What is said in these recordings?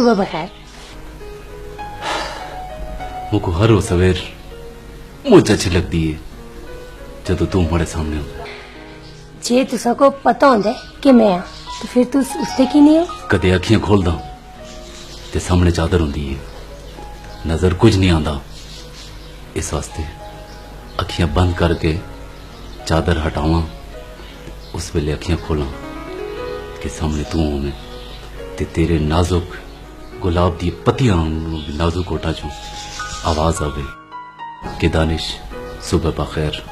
सुबह बखैर। मुझको हर रोज सवेर मुझे अच्छी लगती है जब तू हमारे सामने हो। जे तुसा को पता होंदा कि मैं हाँ तो फिर तू उसते की नहीं हो। कदे अखियां खोलदा ते सामने चादर होंदी है, नजर कुछ नहीं आंदा। इस वास्ते अखियां बंद करके चादर हटावा, उस वेले अखियां खोला कि सामने तू हो मैं ते तेरे नाजुक गुलाब दी पत्तियां नाजुक होठा चो आवाज आवे कि दानिश सुबह बखैर।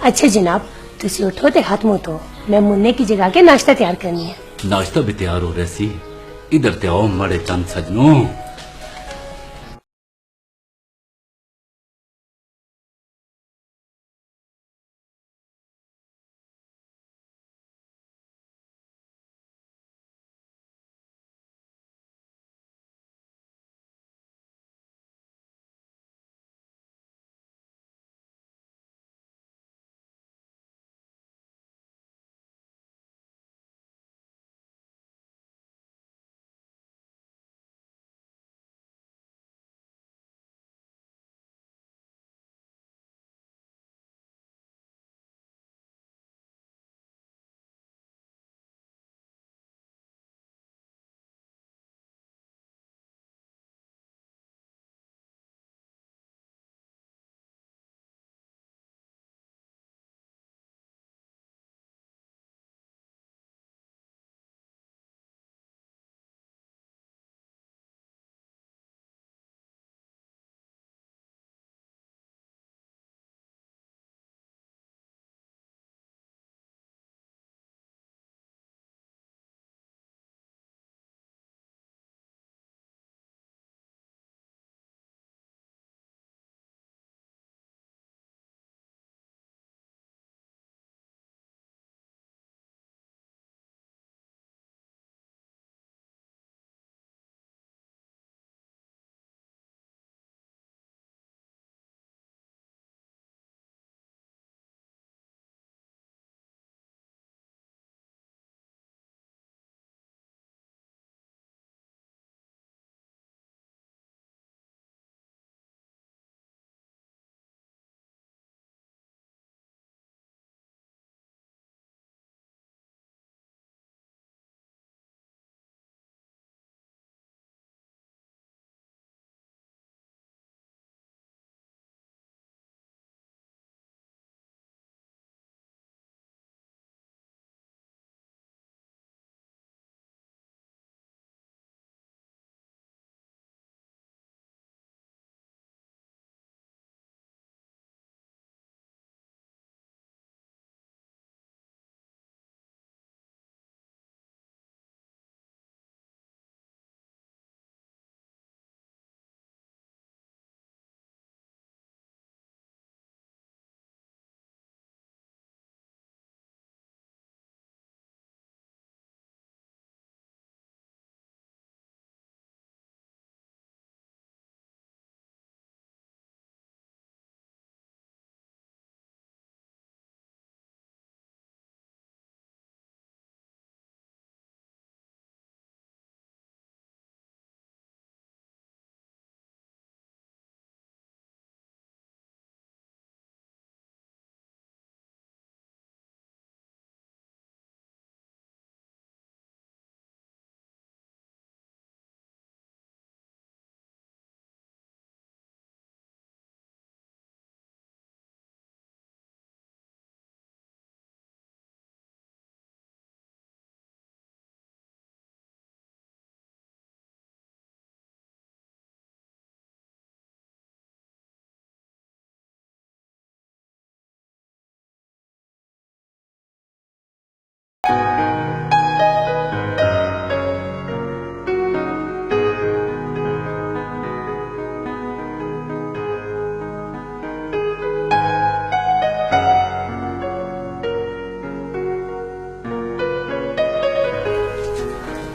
अच्छा जनाब, तुसी उठो ते हाथ मुंह धो, मैं मुन्ने की जगह के नाश्ता तैयार करनी है। नाश्ता भी तैयार हो रहा सी, इधर ते आओ मड़े चंद सजनों।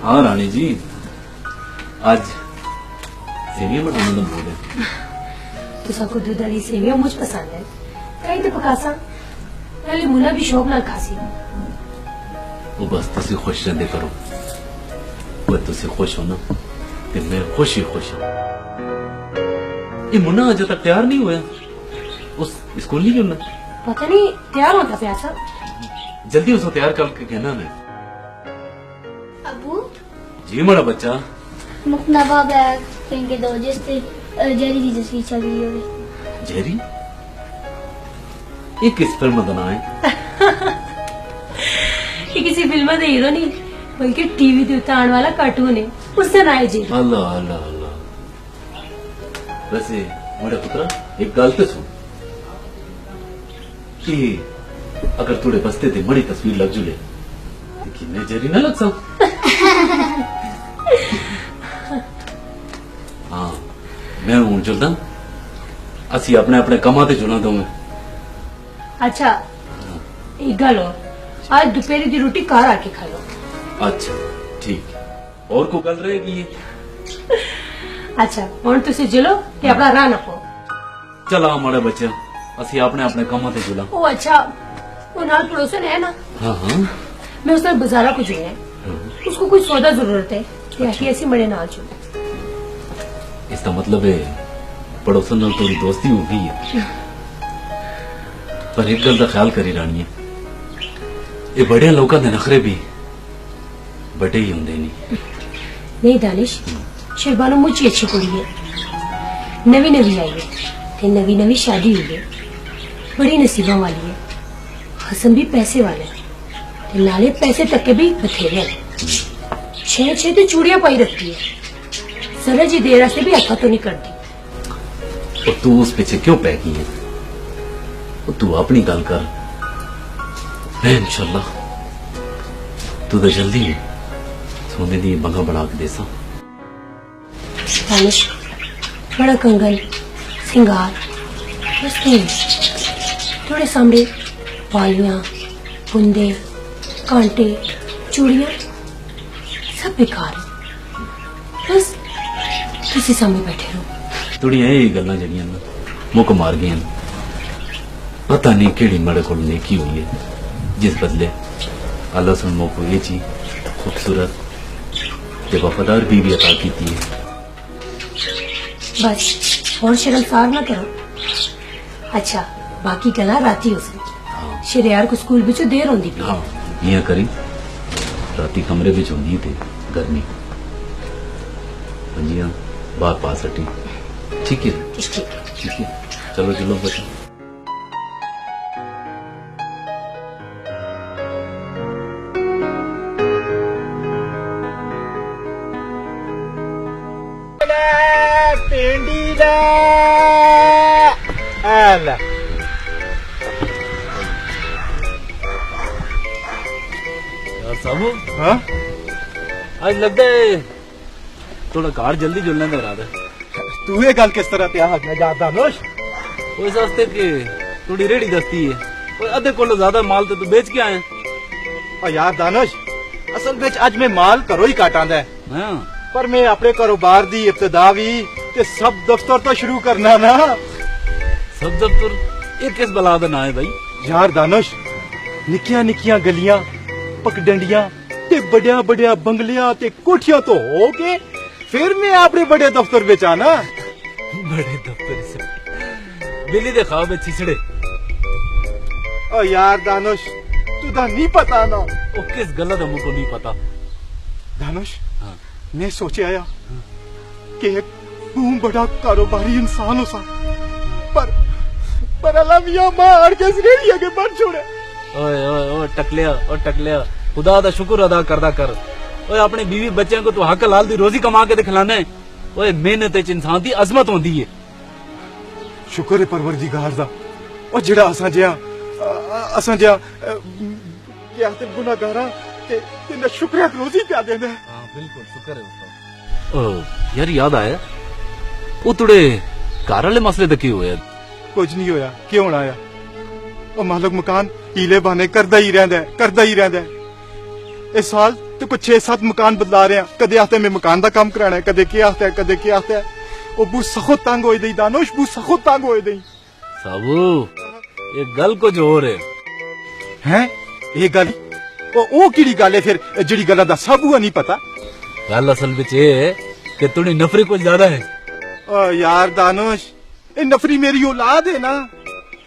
हाँ रानी जी, आज सेवियां बनाने का मूड है। तुसा को दूध वाली सेवियां मुझ पसंद है, कहीं तो पकासा पहले मुन्ना भी शौक नाल खासी। वो बस तुसी खुश रहंदे करो, वो तुसी खुश हो ना ते मैं खुश ही खुश हूं। ये मुन्ना अजे तक तैयार नहीं होया, उस स्कूल नहीं होना। पता नहीं तैयार होता पिया था। जल्दी उसको तैयार करके कहना मैं। अबू जी मेरा बच्चा। मुकनवा बैग कहीं के दो जिससे जेरी की तस्वीर चल रही होगी। जेरी ये किस फिल्म का नाम है? ये किसी फिल्म का हीरो नहीं बल्कि टीवी पे उतारने वाला कार्टून है, उससे ना है जी। अल्लाह अल्लाह अल्लाह। वैसे मेरे पुत्रा एक गल तो सुन कि अगर थोड़े बस्ते ते मड़ी तस्वीर लग जुले तो कि मैं जेरी ना लग सकूं। हाँ मैं हूं जुलदा, असी अपने अपने कमा ते जुला दोगे। अच्छा एक गल और, आज दोपहर की रोटी घर आके खा लो। अच्छा ठीक है, और को गल रहेगी ये? अच्छा हुण तुसी जिलो ते अपना राह ना पाओ। चला हमारे बच्चे असी अपने अपने कमा ते जुला। ओ अच्छा वो नाल पड़ोसन है ना, हाँ हाँ मैं उस बाजारा को जुड़े उसको कुछ सौदा जरूरत है, ऐसी ऐसी मरे नाल जुड़े। इसका मतलब है पड़ोसन नाल थोड़ी दोस्ती हो गई है। पर एक गल का ख्याल करी रानी है, ये बड़े लोगों के नखरे भी बड़े ही होंगे नहीं। नहीं दानिश, शेरबानो मुझी अच्छी कुड़ी है, नवी नवी आई है ते नवी नवी शादी हुई है, बड़ी नसीबों वाली है। हसन भी पैसे वाले है ते नाले पैसे तक के भी बथेरे हैं। छह छह तो चूड़ियां पाई रखती है, सर जी देर से भी हथा तो नहीं करती। और तू उस पीछे क्यों पै गई है? और तू अपनी गल कर, मैं इंशाल्लाह तू तो जल्दी सोने दी बंगा बना के देसा। दानिश बड़ा कंगन सिंगार बस नहीं, थोड़े सामने वालियां बुंदे कांटे चूड़ियां सब बेकार है, बस किसी सामने बैठे रहो। थोड़ियां ये गल्लां जड़ियां ना मुक मार गई, पता नहीं केड़ी मेरे को नेकी हुई है जिस बदले अल्लाह सुन मोको ये चीज खूबसूरत ते वफादार बीवी अता की है। बस और शर्मसार ना करो। अच्छा बाकी गला राती हो सकती, शरियार को स्कूल बिचो देर होंदी पई। हाँ इं करी राती कमरे बिच होंदी ते गर्मी पंजियां बाहर पास हटी। ठीक है ठीक है, चलो चलो बच्चा। पेंडी दा आला यार साहब हाँ आज लगता है थोड़ा कार जल्दी जुलने का इरादा है। तू ये गल किस तरह पे मैं जाता नोश उस वास्ते कि थोड़ी रेड़ी दस्ती है, और अद्धे को ज्यादा माल तो तू बेच के आए। और यार दानश असल में अज मैं माल करो ही काटांदा है, हाँ पर मैं अपने कारोबार दी इब्तदा भी ते सब दफ्तर तो शुरू करना ना। सब दफ्तर ये किस बला दा ना है भाई? यार दानश निकिया निकिया गलियां पगडंडियां ते बड़िया बड़िया बंगलियां ते कोठियां तो हो के फिर मैं अपने बड़े दफ्तर बेच आना। बड़े दफ्तर से दिल्ली दे ख्वाब में चिसड़े। ओ यार दानश तू दा नहीं पता ना। ओ किस गलत हमको नहीं पता। दानश हाँ। मैं सोचे आया कि एक तू बड़ा कारोबारी इंसान हो सा, पर अल्लाह मियां मार के रेडिया के बन छोड़े। ओए ओए ओए टकलिया खुदा दा शुक्र अदा करदा कर। ओए अपने बीवी बच्चों को तू हक हलाल दी रोजी कमा के खिलाना है। ओए मेहनत च इंसान दी अजमत होंदी है। शुक्र है परवरदिगार दा, और जेड़ा असां जिया क्या ते गुनाहगारा ते न शुक्रिया रोजी प्या देंदा है। हाँ बिल्कुल शुक्र है उसका। ओ यार याद आया, वो तुड़े घर वाले मसले तक की हुए? कुछ नहीं होया, क्यों होना आया? और मालक मकान हीले बहाने करदा ही रहंदा है। इस साल तो कुछ 6-7 मकान बदला रहे हैं, कदे आते मैं मकान का काम कराना है, कदे क्या आता है। वो बू सखुत तंग होई दई दानोश, बू सखुत तंग होई दई। साबू ये गल कुछ और है। हैं ये गल ओ कीड़ी गल है फिर जेड़ी गल्ला दा साबू नहीं पता। गल असल विच ये है कि थोड़ी नफरी कुछ ज्यादा है। ओ यार दानुश, ये नफरी मेरी औलाद है ना,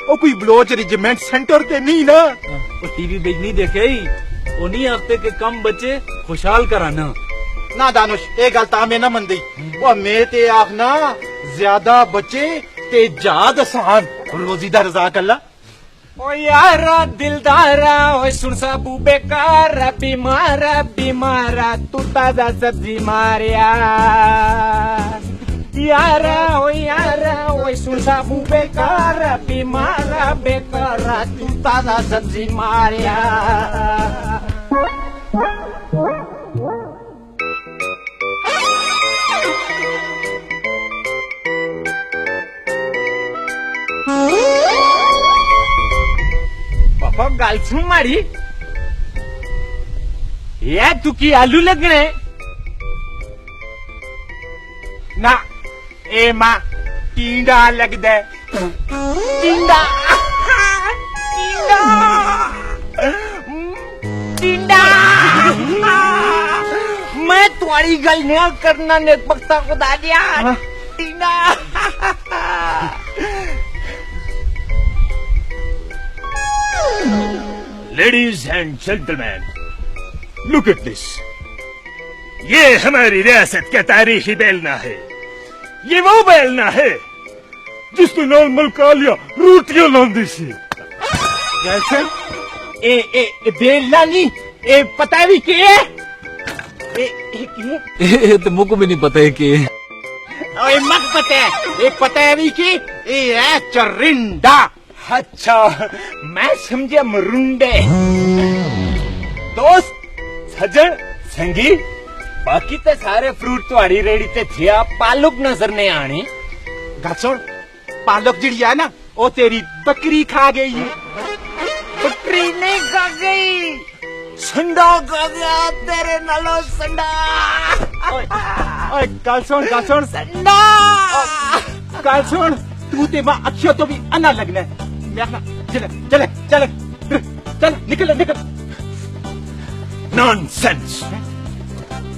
ओ कोई बलोच रेजिमेंट सेंटर ते नहीं ना। वो टीवी बेच नहीं देखे ही उन्हीं हफ्ते के कम बच्चे खुशहाल कराना। ना दानुश, ये गल ता मैं ना मनदी। ओ मैं ते आखना ज्यादा बच्चे ते जाद आसान, रोजी दा रज़ाक अल्लाह। ओ यारा दिलदारा ओ सुनसा बेकारा बीमारा बीमारा तू ताजा सब्जी मारिया यारा ओ सुनसा बेकारा बीमारा बेकारा तू ताजा सब्जी मारिया। पापा गाल सुन मारी ये तू की आलू लगने ना ए मां टींडा लगदा टींडा टींडा टींडा मैं तुम्हारी गल नहीं करना ने पक्ता खुदा दिया टींडा। Ladies and gentlemen, look at this. ये हमारी रियासत का तारीखी बेलना है। ये वो बेलना है जिसने नॉर्मल कालिया रोटियां लांदी सी। ए बेलना नहीं ए पता भी के ये तो मुझको भी नहीं पता है कि ओए मत पता है भी कि ये है चरिंडा। अच्छा मैं समझे मरुंडे। दोस्त सजन संगी बाकी ते सारे फ्रूट तुम्हारी रेडी ते थिया पालक नजर नहीं आने। गल सुन, पालक जिड़ी है ना ओ तेरी बकरी खा गई है। बकरी नहीं खा गई संडा खा गया तेरे नालो संडा। ओए गल सुन संडा गल सुन, तू ते मां अखियों तो भी अन्ना लगना है। चल निकल। Nonsense,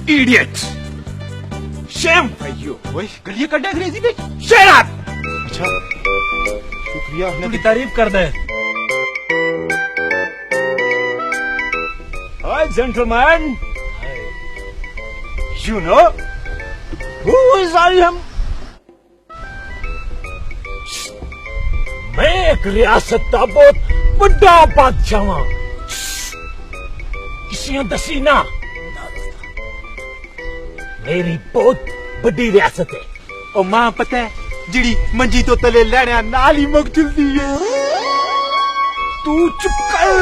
idiot! Shame for you! ओए गलियां कड्डा अंग्रेजी में। Shut up! अच्छा शुक्रिया आपने उनकी तारीफ कर दे। Hi, gentlemen. You know who is I am? मैं एक रियासत का बहुत बड़ा बादशाह हां। किसी दसी ना मेरी बहुत बड़ी रियासत है। ओ मां पता है जिड़ी मंजी तो तले लैणा नाल ही मुक चलदी है। तू चुप कर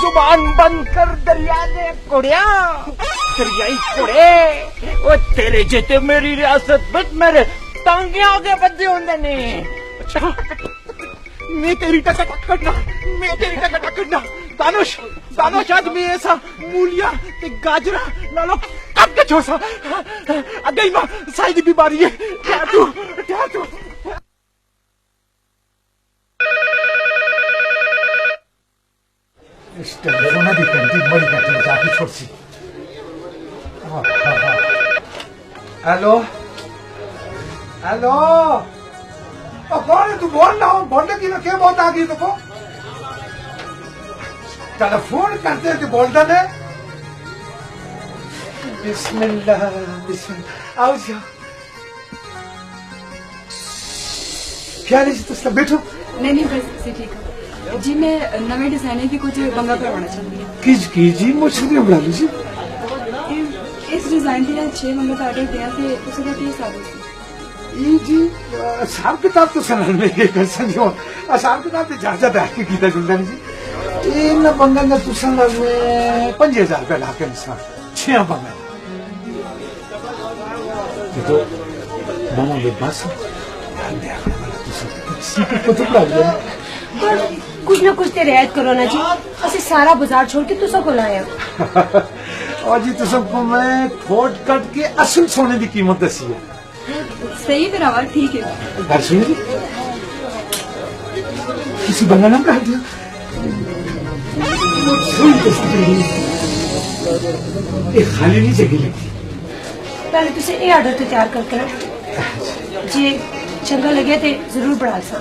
जुबान बंद कर दरिया दे कुड़िया दरियाई कुड़े। ओ तेरे जेते मेरी रियासत बच मेरे टांगे आगे बद्दे होंदे ने। अच्छा मैं तेरी टक करना दानुश आज मैं ऐसा मूलिया ते गाजरा नालो कब के छोसा अगई मां साई दी बीमारी है। क्या तू इस टेलीफोन दी घंटी बड़ी घंटी जाके छोड़ सी। हेलो कौन है तू? बोल रहा हूँ बोलने की क्या बहुत आ गई देखो। टेलीफोन करते तो बोलता ने। बिस्मिल्लाह आओ जाओ। क्या नहीं तुम बैठो। नहीं बस ठीक है जी। मैं नवे डिजाइनर की कुछ बंगा करवाना चाहती हूँ। की जी मुझे नहीं बना लीजिए। इस डिजाइन के 6 मंगा ऑर्डर दिया थे उसे का 30 साल जी हिसाब किताब तो सलाह में कर सकते हो। हिसाब किताब तो ज्यादा बैठ के कीता जुलदा जी। इन बंगन का तुसन में 5000 रुपया ला के इंसान 6 बंगन तो मामा के बस ध्यान दे आने वाला तुसन को तो लग गया। पर कुछ ना कुछ ते रियायत करो ना जी। असि सारा बाजार छोड़ के तुसा को लाया। और जी तुसन को मैं थोट कट के असल सोने की कीमत दसी है। सही फिर आवाज ठीक है। घर सुनिए किसी बंगा नाम कहा दिया। ये खाली नहीं जगह लगती। पहले तुझे ये आर्डर तो तैयार करके ना जे चंगा लगे तो जरूर बढ़ा सा।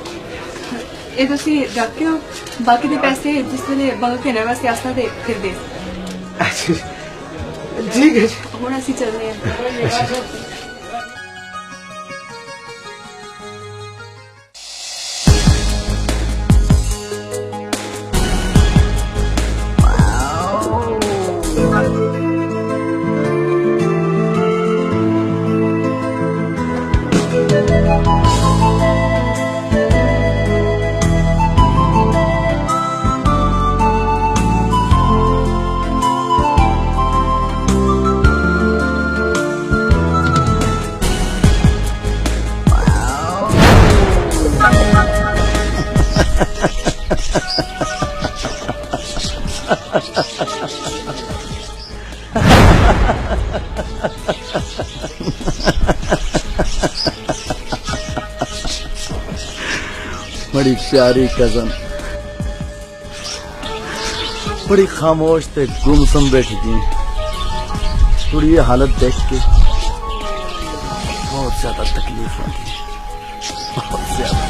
ਇਹ ਤੁਸੀਂ ਰੱਖਿਓ, ਬਾਕੀ ਦੇ ਪੈਸੇ ਜਿਸ ਵੇਲੇ ਬੰਗਾ ਕਹਿਣਾ ਵਾਸਤੇ ਆਸਤਾ ਦੇ ਫਿਰ ਦੇ। अच्छा ठीक है जी। ਹੁਣ ਅਸੀਂ ਚੱਲਦੇ ਹਾਂ। बड़ी प्यारी कजन, बड़ी खामोश ते गुमसुम बैठी थी। थोड़ी ये हालत देख के बहुत ज्यादा तकलीफ होती है, बहुत ज्यादा।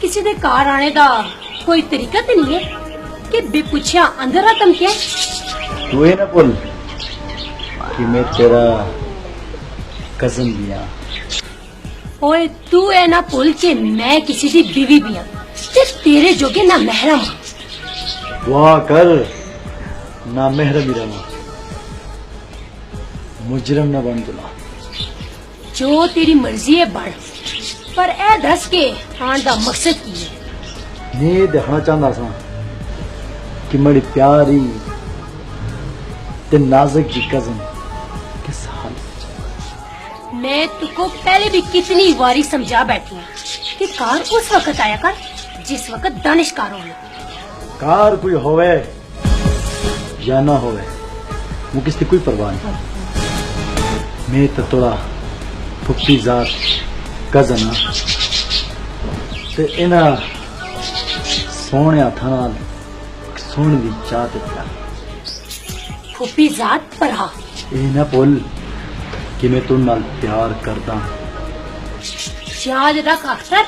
किसी दे कार आने का कोई तरीका तो नहीं है कि बेपुछिया अंदर आ धमकिया। तू ये ना बोल कि मैं तेरा कजन भी हाँ। ओए तू है ना भूल के मैं किसी दी बीवी भी हाँ ते तेरे जोगे ना महरम हाँ। वाह कर ना मेहरम ही रहा, मुजरम ना बन तुला। जो तेरी मर्जी है बढ़, पर ए दस के आन दा मकसद की है? मैं देखना चाहता था कि मेरी प्यारी ते नाजुक जी कजन किस हाल। मैं तुको पहले भी कितनी बारी समझा बैठी हूँ कि कार उस वक्त आया कर जिस वक्त दानिश कार होना। कार कोई होवे या ना होवे वो किसकी कोई परवाह नहीं। मैं तो थोड़ा फुप्पी जात कजन हाँ ते इना सोने हथा नाल सोने दी चाह ते प्यार। फुप्पी जात पर हा ये ना बोल कि मैं तुम नाल प्यार करदा। याद रख अक्सर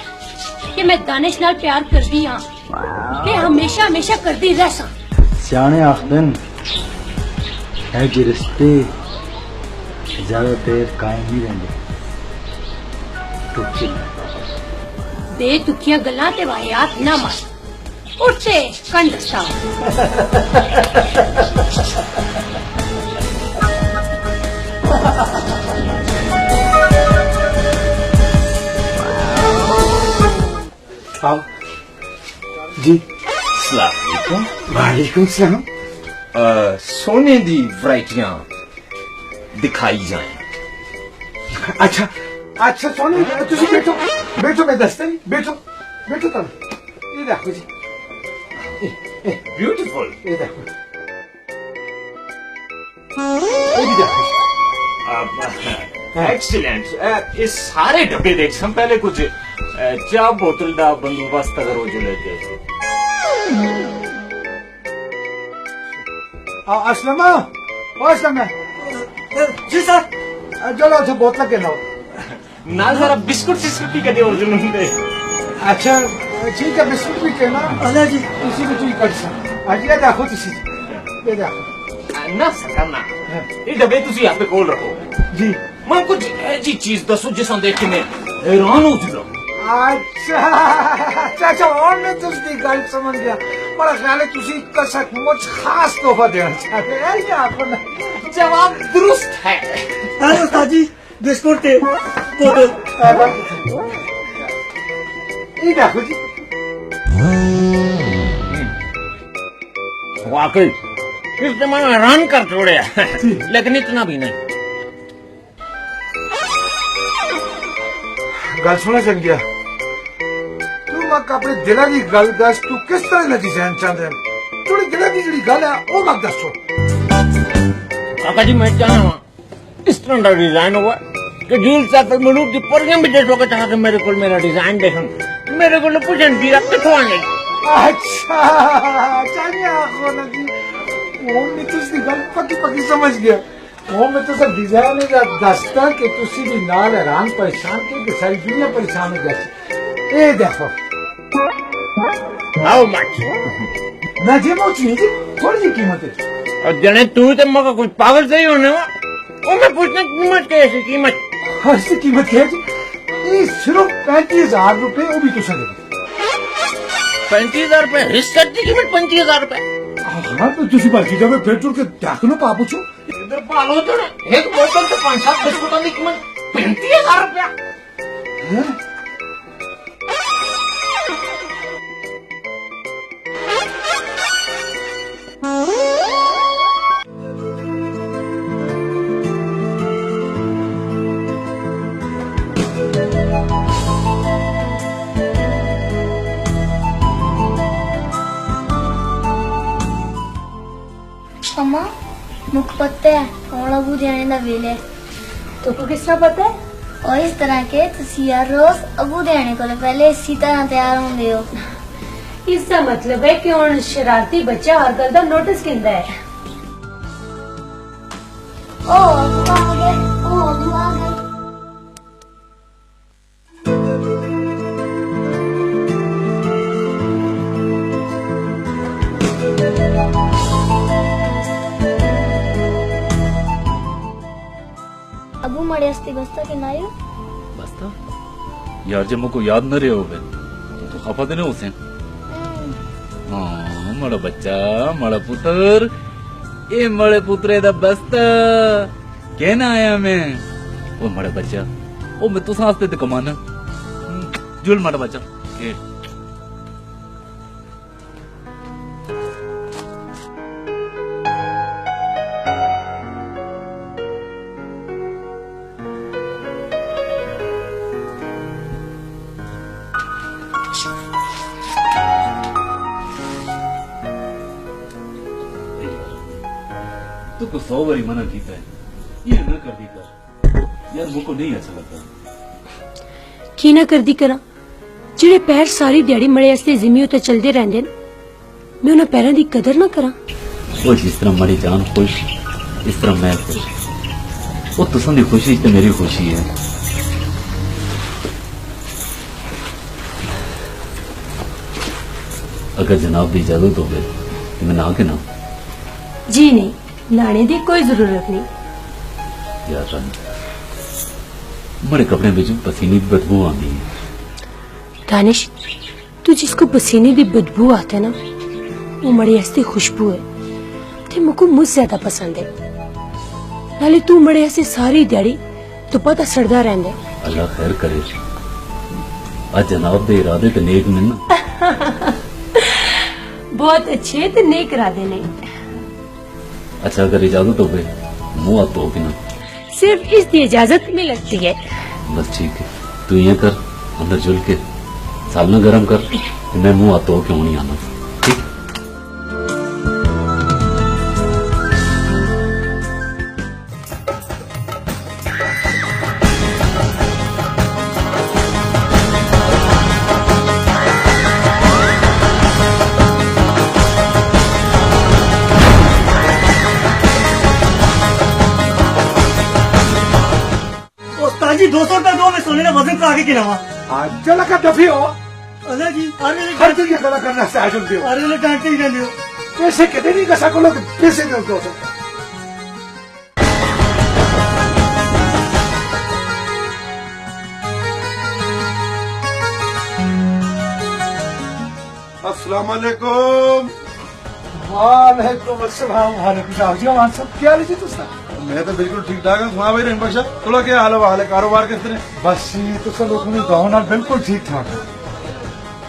कि मैं दानिश नाल प्यार करदी हाँ ते हमेशा हमेशा करदी रह सा। सियाने आखदन है कि रिश्ते ज्यादा देर कायम नहीं रहंदे, टुट बेतुकियां गल्लां ते वाहियात ना मार, उठते कंड दस्ता। आओ जी। सलाम वालेकुम सलाम। सोने दी वैरायटियां दिखाई जाए। अच्छा अच्छा सोनी तुम बैठो बैठो, मैं दसता नहीं, बैठो बैठो तुम। ये देखो जी, ब्यूटीफुल। ये देखो, ये भी देखो। एक्सीलेंट। ये सारे डब्बे देख सम पहले कुछ चाह बोतल दा बंदोबस्त अगर हो जले थे। असलमा असलमा जी सर, चलो अच्छा बोतल के लाओ ना जरा बिस्कुट सिस्कुट भी कदे हो जुनून दे। अच्छा ठीक है, बिस्कुट भी कहना अल्लाह जी, इसी को तू कर सकता। आज ये देखो तुसी, ये देखो ना सकना ये डब्बे तुसी यहाँ पे खोल रखो जी। मैं कुछ ऐसी चीज दसो जिसा देख के मैं हैरान हो चुका। अच्छा अच्छा अच्छा, और मैं तुझी गल समझ गया। बड़ा ख्याल है तुसी कसक मुझ खास तोहफा देना चाहते हैं या अपना। जवाब दुरुस्त है। अरे उस्ताद जी, बिस्कुट दे बोतल। ये देखो जी, वाकई इसने मैं हैरान कर छोड़े, लेकिन इतना भी नहीं। गल सुना चल गया, तक अपने दिल की गल दस, तू किस तरह का डिजाइन चाहते हैं? थोड़ी दिल की जी गल है वो मत दसो। काका जी मैं चाहना वहाँ इस तरह का डिजाइन हुआ कि झील साथ मलूक की परियां भी देखो चाह के मेरे को मेरा डिजाइन देखन मेरे को पूछन जी आप किथों आने। अच्छा चाहिए आखो ना जी, वो मैं तुझी गल पक्की पक्की समझ गया। वो मैं तो सब डिजाइन का दसता कि तुसी भी नाल हैरान परेशान के सारी दुनिया परेशान हो जाती। ए देखो हाउ मच ना जे मोची जी थोड़ी जी कीमत है। और जने तू तो मगर कुछ पागल सही होने वो मैं पूछना कीमत कैसी कीमत ऐसी कीमत है जी ये सिर्फ 35,000 रुपए वो भी तुसा दे 35,000 रुपए हिस्सा की कीमत 35,000 रुपए। हाँ तो तुसी बाकी जब पेट्रोल के देख लो पापू छो इधर पालो तो ना एक बोतल तो 5-7 बिस्कुटों की कीमत 35,000 रुपया। अम्मा मुख पत्ते है और अबू जाने ना वेले तो को किस तरह पता है? और इस तरह के तुसी हर रोज अबू जाने को पहले इसी तरह तैयार होंगे हो। इसका मतलब है कि हुण शरारती बच्चा हर गल दा नोटिस किंदा है। ओ अबू आ गए, ओ अबू आ गए। अबू मरे अस्ती बस्ता के नायो बस्ता यार जब मुझको याद न रहे हो बे तो खफा देने उसे। हाँ मड़ा बच्चा मड़ा पुत्र ए मड़े पुत्रे दा बस्ता कहना आया मैं ओ मड़ा बच्चा ओ मैं तो सांस ते कमाना जुल मड़ा बच्चा ए तू को 100 बारी मना कीता है ये न कर दी कर यार मुझको नहीं अच्छा लगता। की ना कर दी करा जेड़े पैर सारी दिहाड़ी मड़े वास्ते जिमी उत्ते चलदे रहंदे ने मैं उन्हां पैरां दी कदर ना करा। वो जिस तरह मरी जान खुश इस तरह मैं खुश वो तुसां दी खुशी ते मेरी खुशी है। अगर जनाब दी इजाजत हो गई तो मैं ना के ना जी नहीं नाने दी कोई जरूरत नहीं। यार रानी बड़े कपड़े में पसीने की बदबू आती है। दानिश तू जिसको पसीने की बदबू आता है ना वो मड़ी हस्ती खुशबू है ते मुझको मुझ ज्यादा पसंद है। नाले तू मड़े हस्ती सारी दिहाड़ी तो पता सड़दा रहंदा है। अल्लाह खैर करे आज जनाब दे इरादे ते नेक ने ना बहुत अच्छे ते नेक इरादे ने। अच्छा अगर इजाजत हो गई मुंह हाथ धो के ना सिर्फ इसकी इजाजत में लगती है। बस ठीक है तू ये कर अंदर जुल के सालना गरम कर मैं मुंह हाथ धो के नहीं आना ठीक। जी 200 रुपए दो मैं सोने का वजन करा के गिनावा। आज चला का डफी हो अरे जी अरे हर जगह गला करना सह जुल दियो अरे ले डांटे ही ना लियो पैसे कितने नहीं कसा को लोग पैसे दो 200। अस्सलाम वालेकुम। वालेकुम अस्सलाम वालेकुम साहब जी वहां सब क्या है जी तुसा? मैं तो बिल्कुल ठीक ठाक हूँ। हाँ भाई रहीम बख्शा थोड़ा क्या हाल है कारोबार किस तरह? बस ये तो सब लोग गाँव ना बिल्कुल ठीक ठाक है।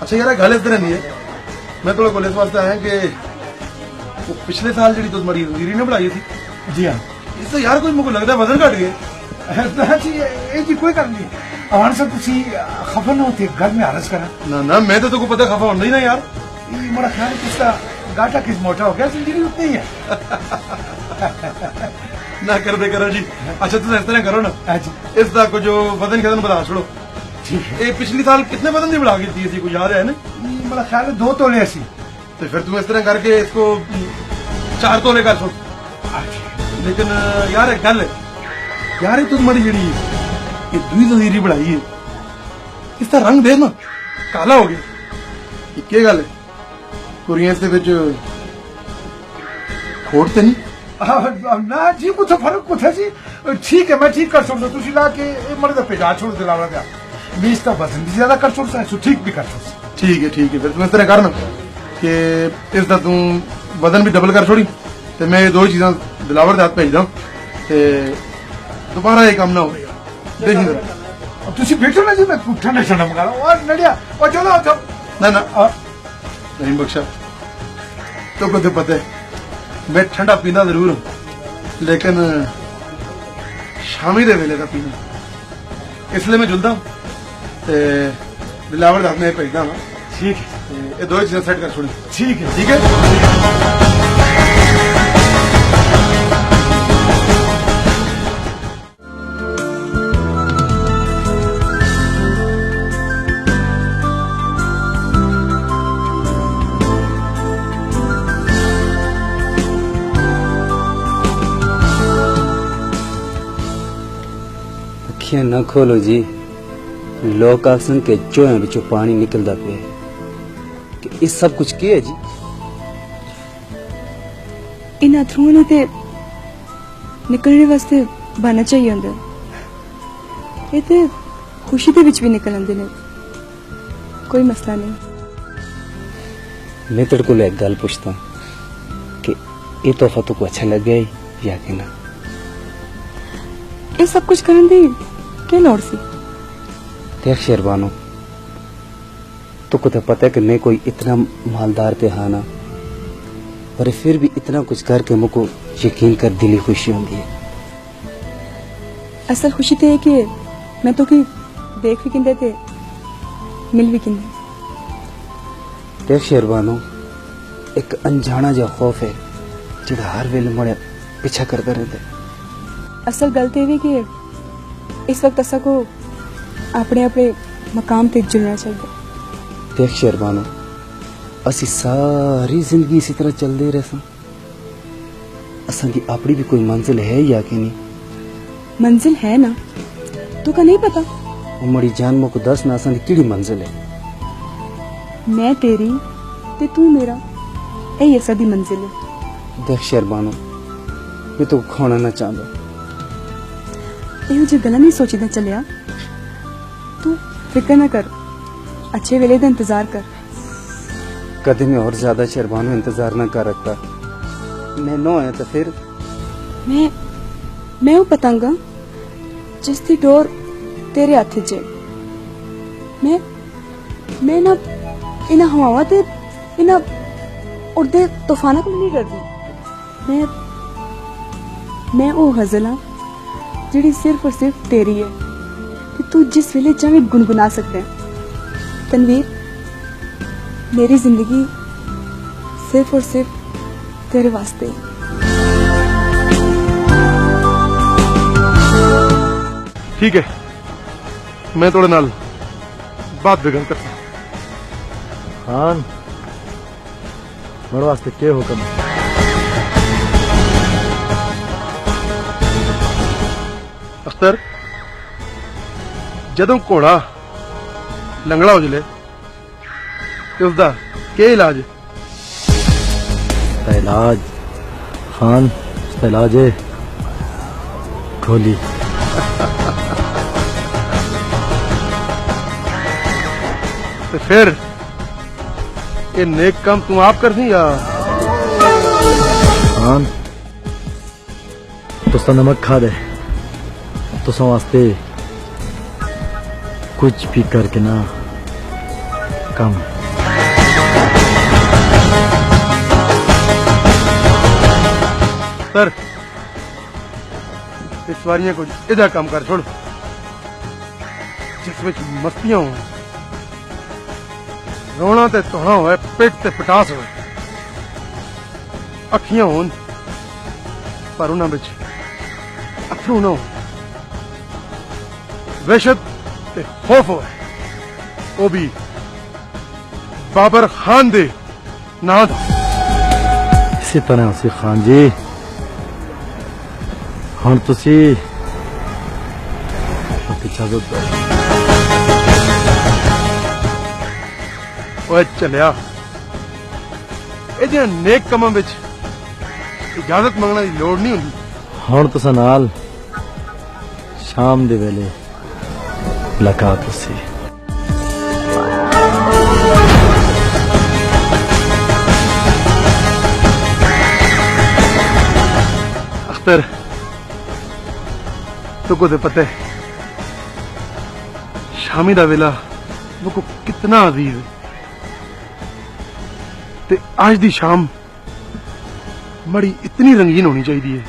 अच्छा यार गल इस तरह नहीं है मैं थोड़ा कोल इस वास्ते आया कि वो पिछले साल जी तुम मरी रीरी ने बुलाई थी जी हाँ इससे यार कोई मुझे लगता है वजन घट गए। जी ये जी कोई गल नहीं अवान से तुसी खबर ना होती घर में आरस करा ना ना मैं तो तुमको पता खफा होना ही ना यार। ये मेरा ख्याल है उसका गाटा किस मोटा हो गया, जिंदगी उतनी ही है। ना कर दे करो जी। अच्छा तुम इस तरह करो ना, हाँ जी इस तक को जो वजन कदन बढ़ा छोड़ो। ठीक है। ये पिछली साल कितने वजन की बढ़ा के दी थी, कुछ याद है ना? ये मेरा ख्याल है 2 तोले ऐसी। तो फिर तुम इस तरह करके इसको 4 तोले कर छोड़। लेकिन यार एक गल है यार, ये तुम मरी जड़ी ये दुई जजीरी बढ़ाई है, इसका रंग दे ना काला हो गया। ये क्या गल है? कुरियां इसके विच खोट ते नहीं? ना जी कुछ फर्क कुछ है जी। ठीक है मैं ठीक कर छोड़ तुसी ला के मरे दा पेजा छोड़ दिलावा दिया मैं इसका वजन भी ज्यादा कर छोड़ सकता ठीक भी कर छोड़। ठीक है फिर तुम इस तरह करना कि इसका तुम वजन भी डबल कर छोड़ी तो मैं ये 2 चीज़ां दिलावर के हाथ भेज दूं ते दोबारा ये काम ना हो देखी अब तुसी बैठो ना जी, मैं ठंडा ठंडा मंगा रहा हूँ। और नड़िया और चलो चलो। ना ना नहीं बख्शा, तो को तो पता है मैं ठंडा पीना जरूर हूँ, लेकिन शामी दे वेले का पीना इसलिए मैं जुलदा हूँ। दिलावर के हाथ में भेजदा हूँ। ठीक है ये 2 चीज़ें सेट कर छोड़ी। ठीक है। ठीक है। अखियां न खोलो जी, लोग आखसन के चोया बिचो पानी निकलता पे कि इस सब कुछ की है जी। इन अथरुओं ने ते निकलने वास्ते बहाना चाहिए होंदा। ये ते खुशी दे विच भी निकल आंदे ने, कोई मसला नहीं। मैं तेरे को एक गल पूछता कि ये तोहफा तुको अच्छा लग गया या कि ना? ये सब कुछ करन दी क्या लोड़ सी? देख शेरबानो, तुको तो पता है कि मैं कोई इतना मालदार पे हाँ ना, पर फिर भी इतना कुछ करके मुझको यकीन कर दिली खुशी होती है। असल खुशी तो है कि मैं तो कि देख भी किंदे थे मिल भी किंदे। देख शेरबानो, एक अनजाना जा खौफ है जो हर वेले मुड़े पीछा करता रहता है। असल गल तो ये कि इस वक्त असा को अपने अपने मकाम तक जुड़ना चाहिए। देख शेरबानो, असी सारी जिंदगी इसी तरह चलते रहे, असा की अपनी भी कोई मंजिल है या कि नहीं? मंजिल है ना, तो का नहीं पता? उमड़ी जान मुझको दस ना, असा की किड़ी मंजिल है? मैं तेरी ते तू मेरा, यही असा दी मंजिल है। देख शेरबानो, मैं तो खोना ना चाहता। यो जी गला नहीं सोची ना चलिया, तू फिक्र ना कर, अच्छे वेले का इंतजार कर। कदे में और ज्यादा शेरबानो इंतजार ना कर रखता, मैं नो है तो फिर मैं वो पतंगा जिसकी डोर तेरे हाथ च। मैं ना इना हवावा ते इना उड़दे तूफाना को नहीं डरदी। मैं वो गजल हाँ जिहड़ी सिर्फ और सिर्फ तेरी है कि तू जिस वेले चाहे गुनगुना सकते हैं। तनवीर, मेरी जिंदगी सिर्फ और सिर्फ तेरे वास्ते है। ठीक है, मैं थोड़े नाल बात भी गल करता। खान मेरे वास्ते क्या हुक्म है? अख्तर, जदों घोड़ा लंगड़ा हो जले ते उसदा क्या इलाज है? उसका इलाज खान, उसका इलाज है ढोली। तो फिर ये नेक काम तुम आप करती या? खान तुसा नमक खा दे, तुसा वास्ते कुछ भी करके ना कम। सर, इस सवारियां को इधर काम कर छोड़। जिस विच मस्तियां होन, रोना ते धोना होए, पिट ते पटास होए, अखियां होन पर उन्हां विच अथरू ना होन, वहशत ते खौफ होए, वो भी बाबर खान दे नां दा। इसी तरह उसी खान जी हुण तुसी इजाजत दो। ओए चलिया, ये नेक कमां विच इजाजत मंगने की लोड़ नहीं हुंदी। हुण तुसां नाल शाम दे वेले मुलाकात होसी। अख्तर तुको तो पता है शामी दा वेला मुझको कितना अजीज है, ते आज दी शाम बड़ी इतनी रंगीन होनी चाहिए,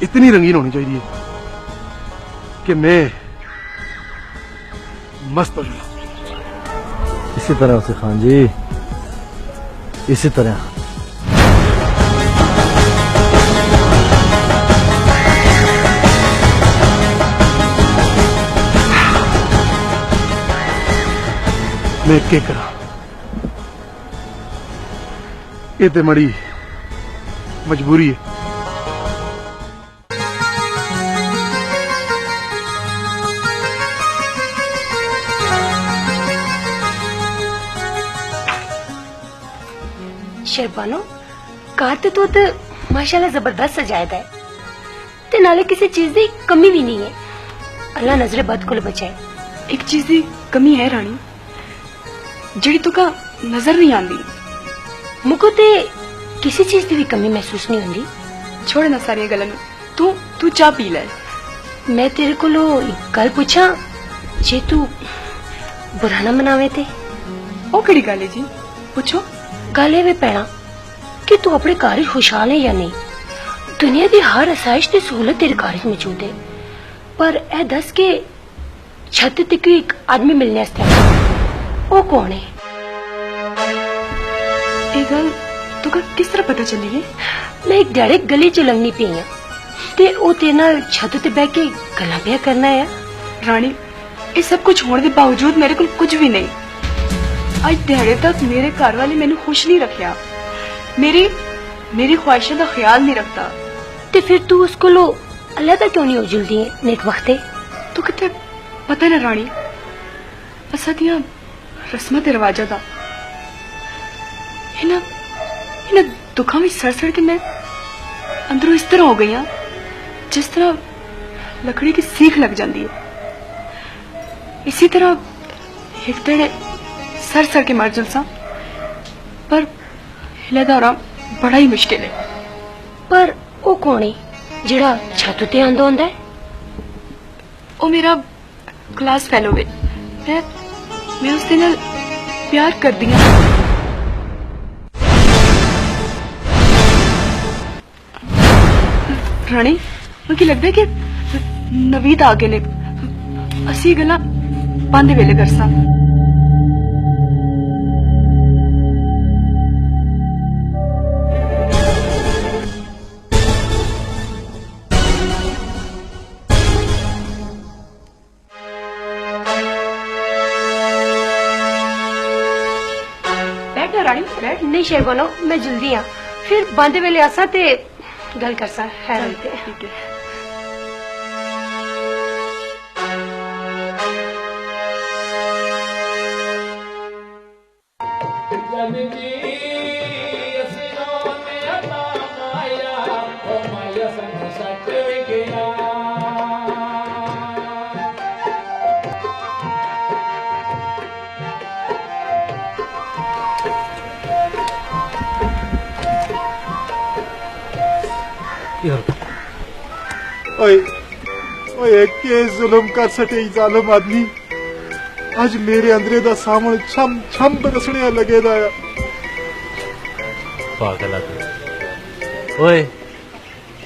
इतनी रंगीन होनी चाहिए कि मैं मस्त हो जाऊं। इसी तरह उसे खान जी, इसी तरह। मैं क्या करा, ये तो बड़ी मजबूरी है। शेरबानो घर तो माशाल्लाह जबरदस्त सजाया है, ते नाले किसी चीज की कमी भी नहीं है। अल्लाह नजरे बद को बचाए। एक चीज की कमी है रानी, जिहड़ी तुका नजर नहीं आंदी। मुको ते किसी चीज की भी कमी महसूस नहीं होंदी। छोड़ ना सारिया गल्लां नूं, तू चाह पी ले। मैं तेरे कोलो एक गल पूछा, जे तू बुरा ना मनावे ते। ओ केड़ी गल है जी, पूछो। गल एवे पैना कि तू अपने घर च खुशहाल है या नहीं। दुनिया की हर आसाइश ते सहूलत तेरे घर च मौजूद है, पर ए दस के छत ते कोई एक आदमी मिलने आस्ते ओ कौन है? ये गल तुका किस तरह पता चली है? मैं एक ध्याड़े गली च लंघनी पई हां ते ओ तेरे नाल छत ते बैठ के गल्लां पिया करना है। रानी, ये सब कुछ होने के बावजूद मेरे को कुछ भी नहीं। आज दिहाड़े तक मेरे घर वाले मैंने खुश नहीं रखा, मेरी ख्वाहिशों का ख्याल नहीं रखता। ते फिर तू उसको लो अलग क्यों नहीं हो जल्दी है नेक वक्ते? तू कितने पता ना रानी, असा दियां रस्मां ते रवाजा दा इन्हां दुखां में सड़ सड़ के मैं अंदरों इस तरह हो गई हाँ जिस तरह लकड़ी की सीख लग जाती है। इसी तरह एक तेरे सर सर के मर जलसा, पर हिलदा होना बड़ा ही मुश्किल है। पर वो कौन है जिहड़ा छत ते आंदा हुंदा है? वो मेरा क्लास फेलो है। मैं उसदे नाल प्यार करदी हां। रानी, मुझे लगता है कि नवीद आ गए ने। असी गल्लां बंद वेले करसा। रानी बैठ। नहीं शेरबानो, मैं जल्दी हाँ, फिर बंद वेले आसा ते गल करसा। खैर होई ते। ठीक है। ओए ओए के जुल्म कर सटे जालिम आदमी। आज मेरे अंदरे दा सामने छम छम बरसने लगे दा। पागल आदमी। ओए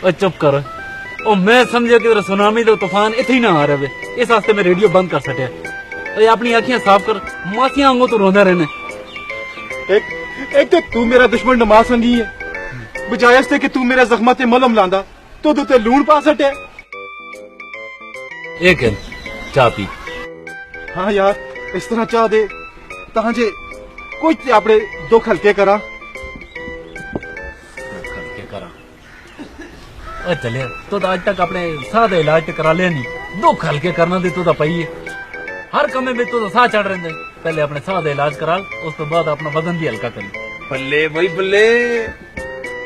ओए चुप कर। ओ मैं समझे कि सुनामी दा तूफान इथे ही ना आ रहे, इस वास्ते मैं रेडियो बंद कर सटिया। ए अपनी आंखें साफ कर, मासियां आंगो तो रोंदा रहने। एक तो तू मेरा दुश्मन नमाज नहीं है, बजाय इसते कि तू मेरा जख्मा ते मलम लांदा तो तू ते लूण पा सटे। एक चाह पी। हाँ यार, इस तरह चाह दे तां जे कुछ ते अपने दुख हल्के करा। चले तो आज तक अपने सादे इलाज करा लिया नहीं, दुख हल्के करना दे तो पई है। हर कमे में तो साह चढ़ रहे, पहले अपने साह का इलाज करा, उस तो बाद अपना वजन भी हल्का कर। बल्ले भाई बल्ले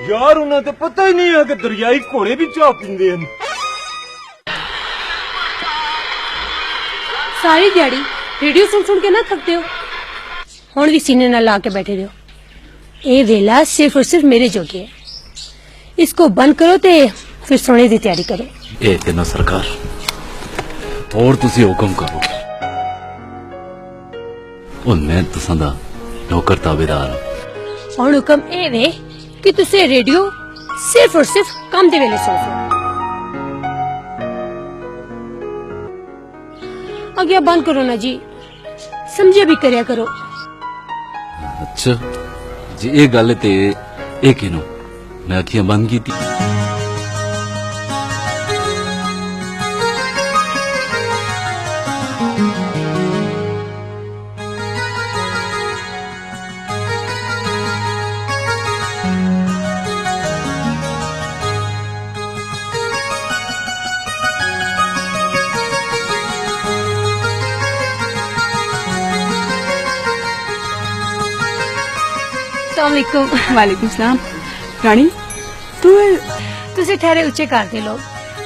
यार, उन्हें तो पता ही नहीं है कि दरियाई घोड़े भी चाह पींदे हैं। सारी दिहाड़ी रेडियो सुन के ना थकते हो, हुण भी सीने नाल ला के बैठे रहो। ये वेला सिर्फ और सिर्फ मेरे जोगे है, इसको बंद करो ते फिर सोने की तैयारी करो। ए तेनो सरकार, और तुसी हुक्म करो। और मैं तुसां दा नौकर ताबेदार हां। हुण हुक्म ए वे कि तुसे रेडियो सिर्फ और सिर्फ काम दे वेले सुनो। आज्ञा बंद करो ना जी, समझे भी करया करो। अच्छा जी, ये गल ते ए किनो मैं अखियां बंद की थी। वालेकुम सलाम। रानी तुसी ठहरे उच्चे घर दे लोग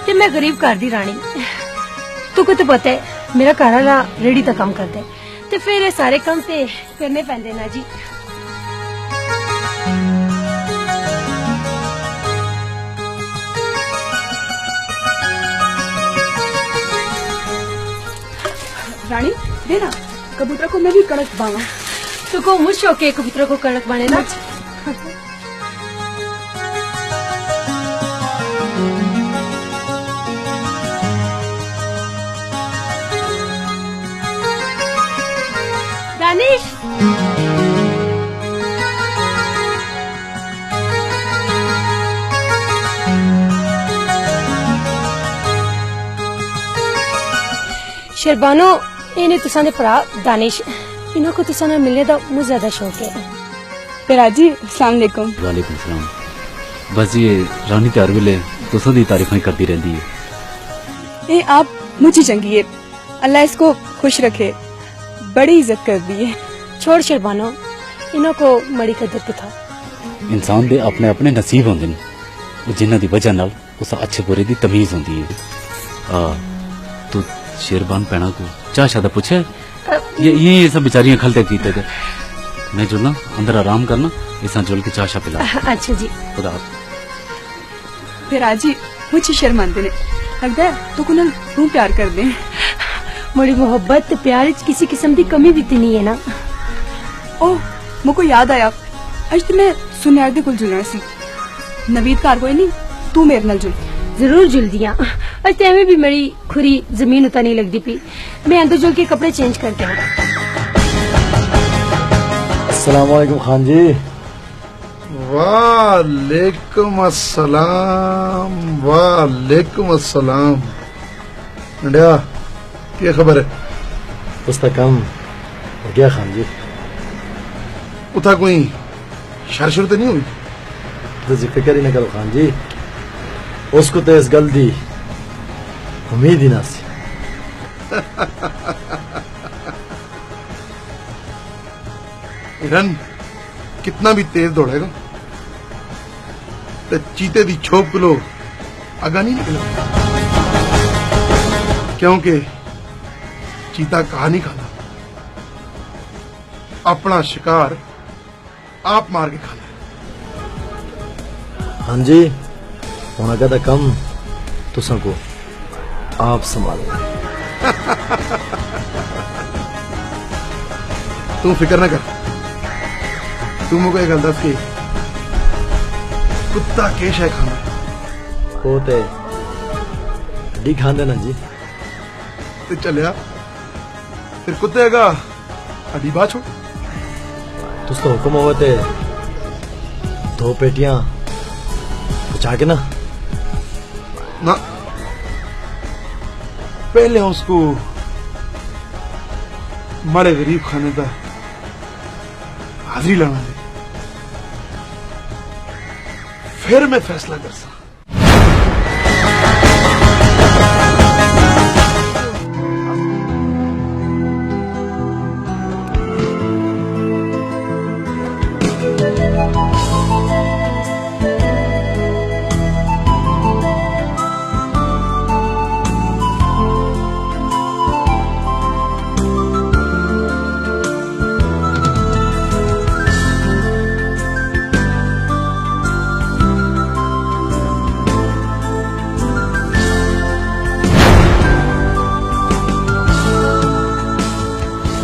ते मैं गरीब घर दी रानी। तुको तो पता है मेरा घर वाला रेडी दा काम करदा है, ते फिर ये सारे काम ते करने पैंदे ना जी। रानी देना कबूतर को मैं भी कड़क बांगा। तुको मुझ शौक है कबूतर को कड़क बाने ना। दानिश शरबानो, इन्हें तुसा दे भरा दानिश, इन्हों को तुसा नाल मिलने दा मुझे ज्यादा शौक है। पिराजी अस्सलाम वालेकुम। वालेकुम सलाम। बस ये रानी ते हर वेले तुसां दी तारीफां करती रहती है। ये आप मुझे चंगी है, अल्लाह इसको खुश रखे, बड़ी इज्जत कर दी है। छोड़ शरबानो, इन्हों को बड़ी कदर के था। इंसान दे अपने अपने नसीब होंदे ने, जिन्हां दी वजह नाल उस अच्छे बुरे दी तमीज होंदी है। तू शेरबान पैना को चाह शादा पूछे, ये सब बेचारियां खलते कीते थे। मैं जुलना अंदर आराम करना, इस जुल के चाह पिला। अच्छा जी, खुदा। पिराजी मुझे शर्मांदे ने, लगता है तो कुनल तू प्यार कर दे। बड़ी मोहब्बत ते प्यार च किसी किस्म की कमी भी तो नहीं है ना। ओह मुझको याद आया, आज तो मैं सुनियार दे कुल जुलना सी। नवीद घर कोई नहीं, तू मेरे नाल जुल। जरूर जुल दिया। आज तो एवं भी मेरी खुरी जमीन उता नहीं लगती पी। मैं अंदर जुल के कपड़े चेंज करके आऊँ। अस्सलाम वालेकुम खान जी। वालेकुम अस्सलाम, वालेकुम अस्सलाम। इंडिया क्या खबर है? उसका काम हो गया खान जी। उता कोई शर शुरू तो नहीं हुई? तो जी फिक्र ही न करो खान जी, उसको तो इस गल दी उम्मीद ही ना सी। रन कितना भी तेज दौड़ेगा तो चीते दी छोप को लो आगा नहीं निकलेगा, क्योंकि चीता कहा नहीं खाता, अपना शिकार आप मार के खाता है। हाँ जी, होना कहता कम तुसा को आप संभालो। तू फिक्र ना कर, तू मुझे एक गल दस के कुत्ता केश है खाना होते हड्डी खांदे ना जी। ते चलिया फिर कुत्ते का अभी बात छोड़। तुझ तो हुक्म हुआ थे 2 पेटियां पहुंचा के ना पहले उसको माड़े गरीब खाने का हाजिरी लाना दे, फिर मैं फैसला कर सकता।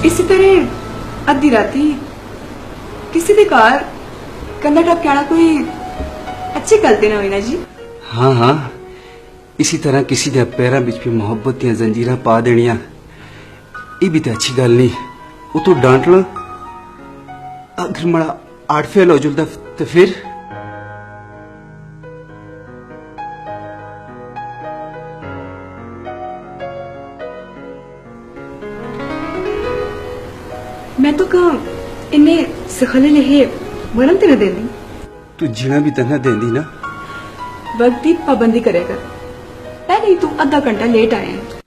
इसी तरह अद्धी राती किसी भी कार कंधा टप के आना कोई अच्छी गलती ना हुई ना जी। हाँ हाँ, इसी तरह किसी दे पैरों बिच भी मोहब्बत दियां जंजीरां पा देनियां ये भी तो अच्छी गल नहीं। वो तो डांट लो, अगर मड़ा आठ फेल हो जुलदा तो फिर मैं तो कहा इन्हें सखले लेहे मरम तेना देंदी। तू जीना भी तना देंदी ना। वक्त की पाबंदी करेगा, पहले ही तू आधा घंटा लेट आया है।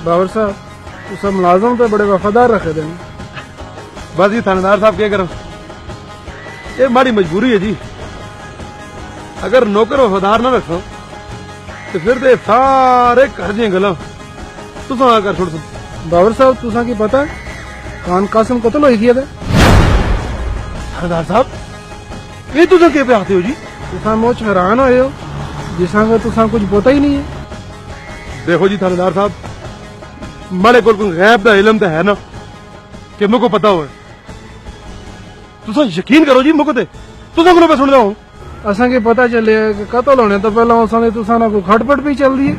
बाबर साहब तो सब मुलाजम तो बड़े वफादार रखे देने। बस जी थानेदार साहब क्या करो, ये हमारी मजबूरी है जी। अगर नौकर वफादार ना रखो तो फिर तो सारे कर दिए गलो तुम आकर छोड़ दो। बाबर साहब तुसा की पता है खान कासिम कत्ल हो गया था। थानेदार साहब ये तुसा के पे आते हो जी? तुसा मोच हैरान होए हो जिसा का तुसा कुछ पता ही नहीं है। देखो जी थानेदार साहब, माड़े कोल कोई गैब दा इलम तो है ना कि मुझको पता हो। तुसा यकीन करो जी मुझको ते तुसा को मैं सुन रहा हूँ। असा के पता चले कि कत्ल होने तो पहला असा ने तुसा ना कोई खटपट भी चल दी है।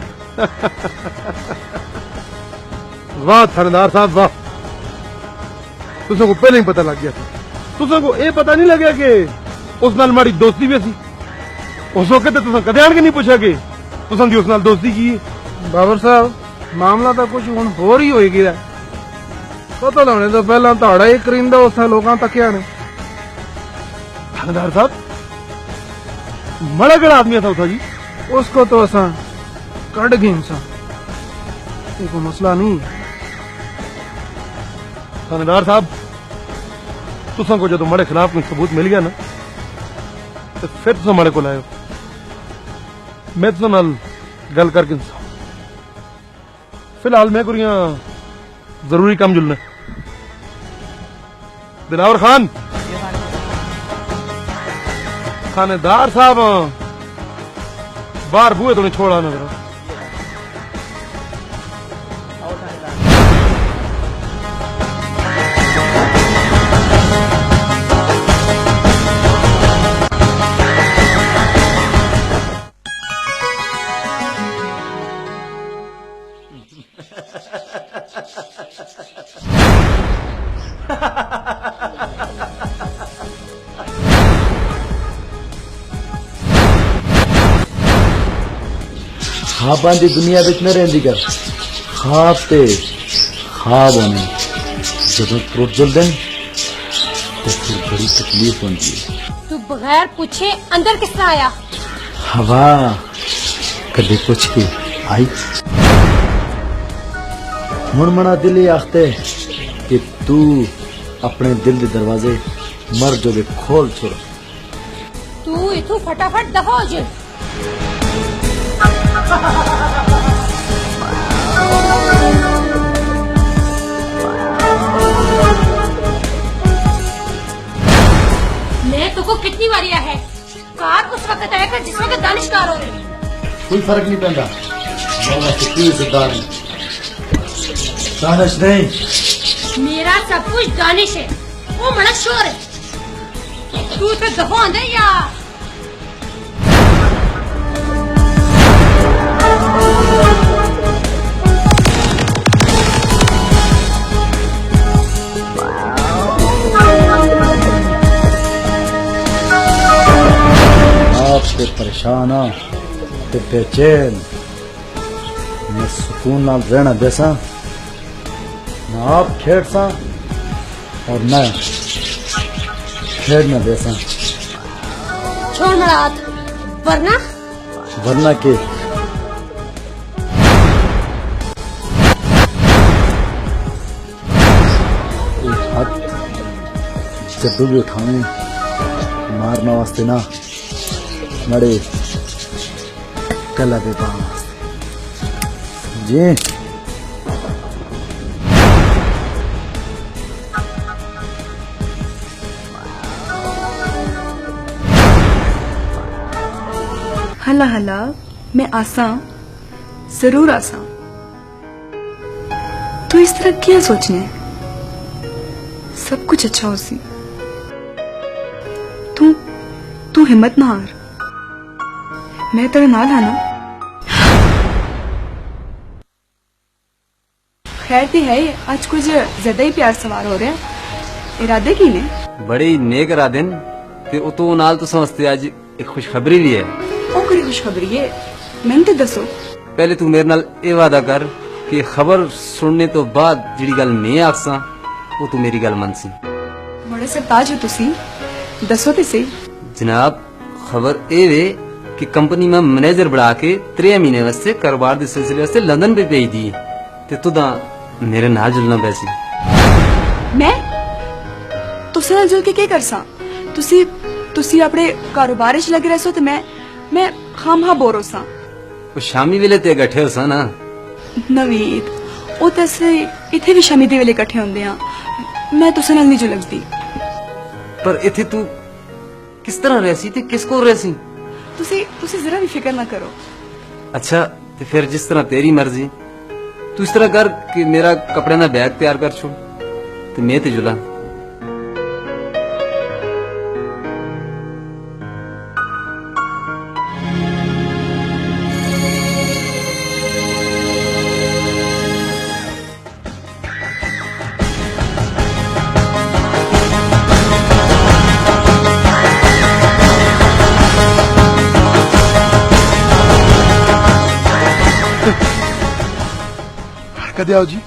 वाह थानेदार साहब वाह, तुसा को पहले ही पता लग गया था। तुसा को ये पता नहीं लगा कि उस नाल माड़ी दोस्ती भी सी। उस वक्त तो तुसा कदे आन के नहीं पूछा कि तुसा दी उस नाल दोस्ती की है। बाबर साहब मामला तो कुछ हुन होर ही होई गया। कत्ल होने तो पहला ताड़ा ही करिंदा उस लोगों तकिया ने। थानेदार साहब बड़ा गड़ा आदमी था जी। उसको तो असा कट गई सा, ये कोई मसला नहीं। थानेदार साहब तुसा को जो हमारे खिलाफ कोई सबूत मिल गया ना तो फिर तुम हमारे को लाए। मैं तुसा नाल गल करके फिलहाल मैं कुछ जरूरी काम जुलना। दिलावर खान, थानेदार साहब बाहर बुए तो नहीं छोड़ा ना जरा। खाबां दी दुनिया विच न रहिंदी कर। खाब ते खाब होने जदों टुट जलदे तो फिर बड़ी तकलीफ होती है। तू बगैर पूछे अंदर किस तरह आया? हवा कदे पूछ के आई। हुण मना दिल ही आखते कि तू अपने दिल दे दरवाजे मर जो दे खोल छोड़। तू इथू फटाफट दफा हो जा। मैं तुमको कितनी बार है कार उस वक्त आया कर जिस वक्त दानिश कार हो रही। कोई फर्क नहीं पैंदा, दानिश नहीं, मेरा सब कुछ दानिश है, वो बड़ा शोर है। तू तो दफा दे यार। आपसे परेशान हाँ ते बेचैन, न सुकून नाल रहना देसा, न आप खेड़ सा और न खेड़ना देसा। छोड़ मेरा हाथ, वरना वरना के एक हाथ जब भी उठाने मारना वास्ते ना मरे कला दे पाओ जी। हला हला मैं आसा, जरूर आसा। तू इस तरह क्या सोचने, सब कुछ अच्छा हो सी। तू हिम्मत ना हार, मैं तेरे नाल है ना। खैर ते है, आज कुछ ज्यादा ही प्यार सवार हो रहा है। इरादे की ने बड़ी नेक इरादे न ते ओ तो नाल तो समझते आज एक खुशखबरी भी है। ओ करी खुशखबरी है, मैंने ते दसो। पहले तू मेरे नाल ए वादा कर कि खबर सुनने तो बाद जिड़ी गल मैं आखसा वो तू मेरी गल मनसी। बड़े सरताज हो तुसी, दसो ते सही। जनाब खबर ए वे कि कंपनी में मैनेजर बढ़ा के 3 महीने वास्ते कारोबार दे सिलसिले वास्ते लंदन पे भेज दी ते तुदा मेरे नाल जुलना पैसी। मैं तुसे नाल जुल के क्या करसा? तुसी अपने कारोबार च लगे रहो ते मैं खामहा बोर होसा। वो शामी वेले ते इकट्ठे होसा ना। नवीद ओ तसे इथे भी शामी दे वेले इकट्ठे होंदे हां, मैं तुसे नाल नहीं जुलदी। पर इथे तू किस तरह रहसी ते किसको रहसी? तुसी जरा भी फिक्र ना करो। अच्छा ते फिर जिस तरह तेरी मर्जी, तू इस तरह कर कि मेरा कपड़े ना बैग तैयार कर छोड़ ते मैं ते जुला। कदे आओ जी?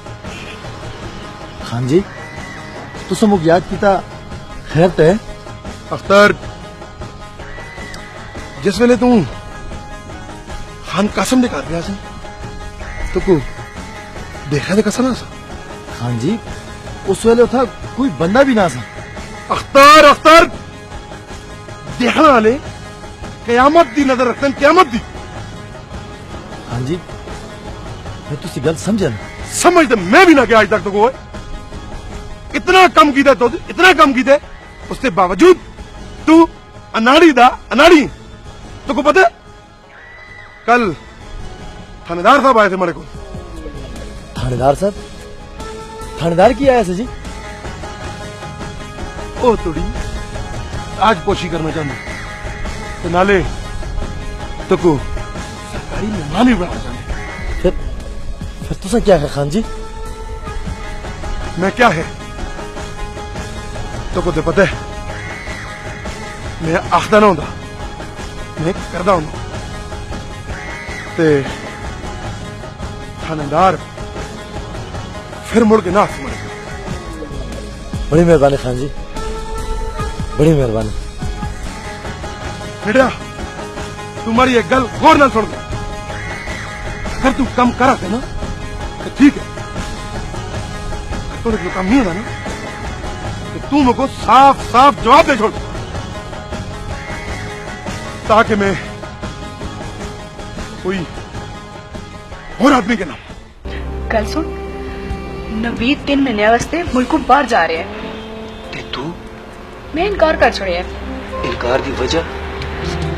हाँ जी, तुस मुझे याद किया खैर ते अख्तर, जिस वेले तू खान कासम ने कर दिया तो को देखा दे कसा ना सा। हाँ जी, उस वेले था कोई बंदा भी ना सा। अख्तर देखने वाले कयामत दी नजर रखते हैं, कयामत दी। हाँ जी, मैं तुसी गल समझा ना। समझते मैं भी ना गया आज तक तो कोई इतना कम कीता, तो इतना कम कीता, उसके बावजूद तू अनाड़ी तो को पता है कल थानेदार साहब आए थे मेरे को। थानेदार साहब? थानेदार की आया जी? ओ थोड़ी आज पोशी करना चाहता तो नाले तो को सरकारी मेहमान ही बनाना चाहते। फिर तुसा क्या है खान जी? मैं क्या है तो को ते पता है, मैं आखदा ना होंदा, मैं करदा होंदा ते थानेदार फिर मुड़ के ना समझ। बड़ी मेहरबानी खान जी, बड़ी मेहरबानी। बेटा तुम्हारी एक गल गौर ना सुन, अगर तू कम करा थे ना तो ठीक है, तो जो काम नहीं होता ना तो तू मुझको साफ साफ जवाब दे छोड़, ताकि मैं कोई और आदमी के नाम। गल सुन, नवीद 3 महीने वास्ते मुल्क बाहर जा रहे हैं ते तू मैं इनकार कर छोड़िया। इनकार दी वजह?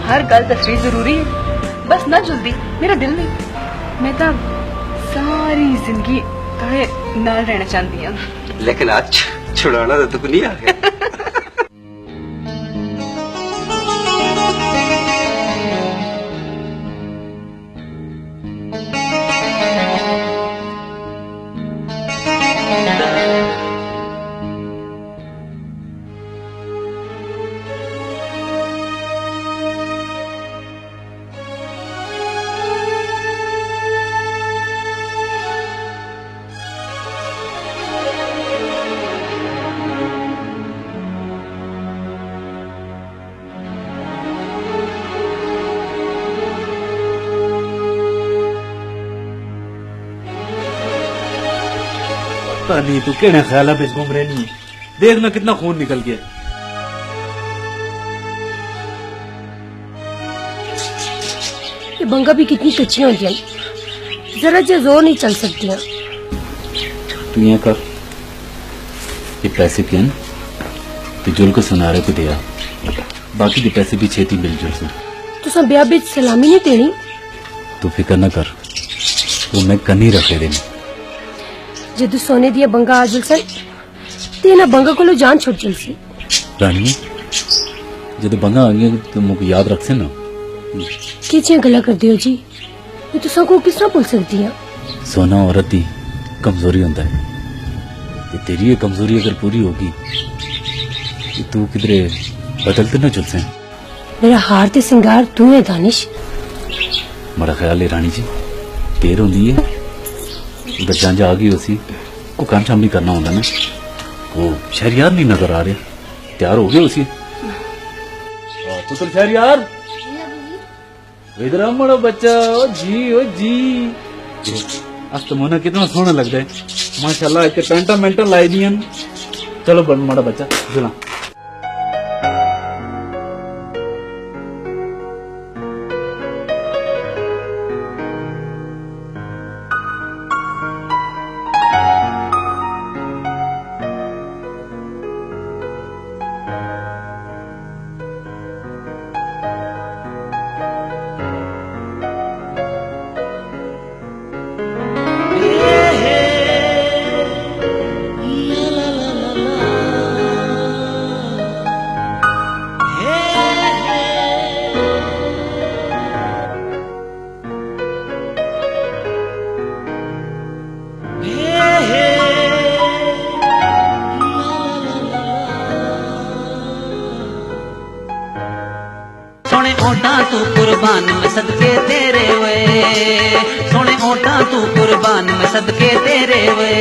हर गल दसनी जरूरी है, बस ना जल्दी, मेरा दिल नहीं। मैं तो सारी जिंदगी तारे नाल रहना चाहती हूँ। लेकिन आज छुड़ाना तो तुक नहीं आ गया। पता नहीं तू केड़े ख्याल पे घूम रही नहीं। देखना कितना खून निकल गया। ये बंगा भी कितनी कच्ची होती है, जरा जो जोर नहीं चल सकती है। तू यहाँ कर, ये पैसे के तिजुल को सुनारे को दिया, बाकी के पैसे भी छेती मिलजुल से। तो सब ब्याह भी सलामी नहीं देनी। तू फिक्र न कर, वो मैं कनी रखे देनी। जदू सोने दिया बंगा आ जुलसन तेना बंगा को लो जान छुट जुलसी। रानी जब बंगा आ गया तो मुझे याद रख से ना। किचिया गला कर दियो जी, मैं तो सबको किस तरह भूल सकती है। सोना औरत की कमजोरी होता है, तो तेरी ये कमजोरी अगर पूरी होगी तो तू किधरे बदलते ना चल से। मेरा हार ते सिंगार तू है दानिश। मेरा ख्याल है रानी जी देर होती है, उधर जांजा आ गई उसी को काम शाम भी करना होता ना। वो शहरियार नहीं नजर आ रहे, तैयार हो गए उसी तो शहरियार इधर आ मोड़ा बच्चा। ओ जी आज तो मोना कितना सोना लगता है माशाल्लाह। इतने पेंटा मेंटा लाई दी। चलो बन मोड़ा बच्चा सुना। सोने ओटा तू कुर्बान मैं सदके तेरे वे, सोने ओटा तू कुर्बान मैं सदके तेरे वे।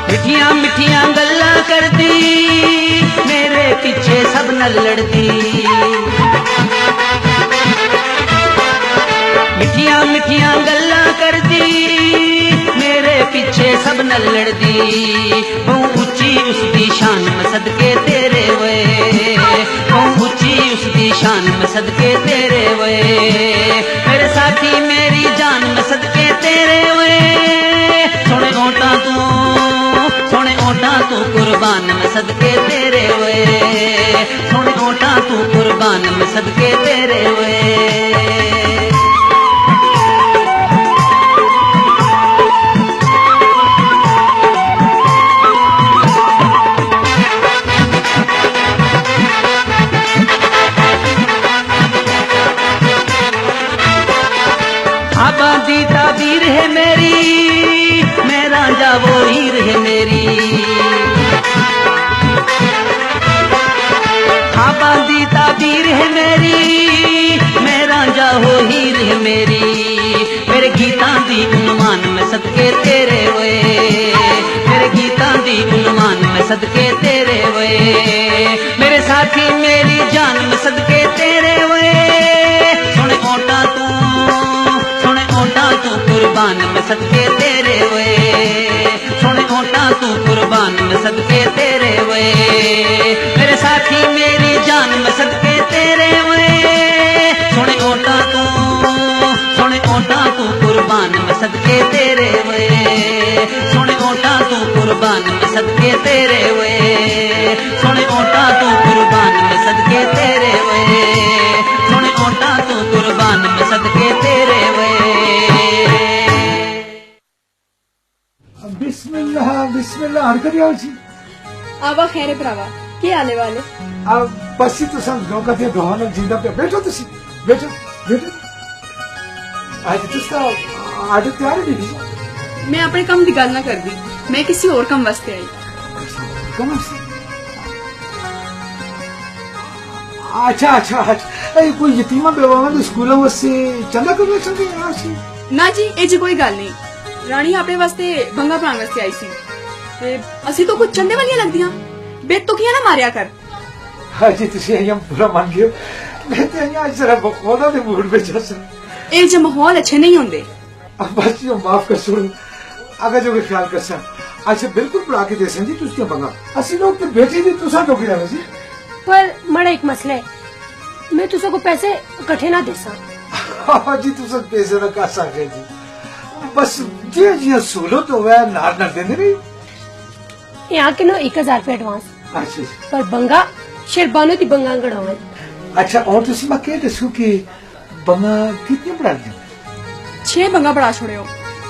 मिठिया मिठिया गल्ला करती मेरे पीछे सब न लड़ती। मिठिया मिठिया गल्ला करती मेरे पीछे सब न लड़ती। बहु ऊंची उसकी शान में सदके तेरे वे, बहु ऊंची उसकी शान में सदके तेरे वे। मेरे साथी मेरी जान में सदके तेरे वे। सोने ओटा तू, सोने ओटा तू कुर्बान में सदके तेरे वे, सोने ओटा तू कुर्बान में सदके तेरे वे। आबादी ताबीर है मेरी, मेरा जा वो हीर है मेरी। आबादी ताबीर है मेरी, मेरा जा वो हीर है मेरी। मेरे गीतां दी उन्मान में सदके तेरे वे, मेरे गीतां दी उन्मान में सदके तेरे वे। मेरे साथी मेरी जान में सदके तेरे वे। सोने ओटा तू, सोने ओटा तू कुर्बान में सदके तेरे वे, सोने ओटा तू कुर्बान में सदके तेरे वे। मेरे साथी मेरी जान में सदके तेरे वे। सोने ओटा तू, मैं सदके तेरे वे सोने ओटा तू कुर्बान मैं सदके तेरे वे सोने ओटा तू कुर्बान मैं सदके तेरे वे सोने ओटा तू कुर्बान मैं सदके तेरे वे बिस्मिल्लाह बिस्मिल्लाह हर करिया जी आवा खैर भरावा की आले वाले अब बस ही तो सब लोग कहते गहना जिंदा पे बैठो तुसी बैठो बैठो आज तुसका आदत तैयार है दीदी मैं अपने कम की गल ना कर दी मैं किसी और कम वास्ते आई कम से अच्छा अच्छा अच्छा ए कोई यतीमा बेवावां दे स्कूलों वास्ते चंदा करना चाहते हैं यार सी ना जी ये जी कोई गल नहीं रानी अपने वास्ते भंगा पाने वास्ते आई सी ते ਅਸੀਂ तो कुछ चंदे वालियां लगदियां बेत तो किया ना मारिया कर हाँ जी तुसी यहाँ पूरा मान गए मैं तो यहाँ जरा बखौदा दे मूड पे जैसे ये जो माहौल अच्छे नहीं होंगे अब बस यो माफ कर छोड़ो अगर जो ख्याल कर सा अच्छा बिल्कुल पढ़ा के दे सी तुझे बंगा असि लोग तो बेटी दी तुसा तो किया जी पर मड़ा एक मसला है मैं तुझे को पैसे इकट्ठे ना दे सा हाँ जी तुसा पैसे ना कर सके जी बस जी जी सोलो तो वह नार ना देंगे नहीं यहाँ के नो 1000 रुपए एडवांस अच्छा पर बंगा शेरबानो की बंगा गड़ावा अच्छा और तुसी मैं कह दसू कि बंगा कितने पढ़ा दिया 6 बंगा पड़ा छोड़े हो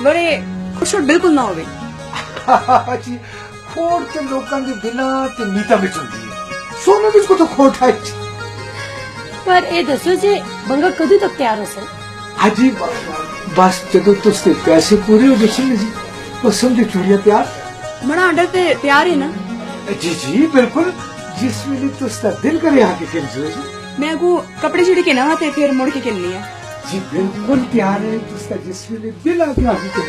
बड़े खुश बिल्कुल ना होवे जी खोट के लोगों के बिना ते नीता में चलती है सोने भी इसको तो खोट है पर ये दसो जे बंगा कदू तक तैयार हो सन हाजी बस जदों तुझे पैसे पूरे हो गए जी तो समझो चूड़ियां तैयार बड़ा ऑर्डर ते तैयार है ना जी जी बिल्कुल जिस वेले तुझका दिल करे आके खेल जी मैं को कपड़े छुड़ी के ना ते फिर मुड़ के खेलनी है जी बिल्कुल तैयार है तुझका जिस वेले दिल आके आके खेल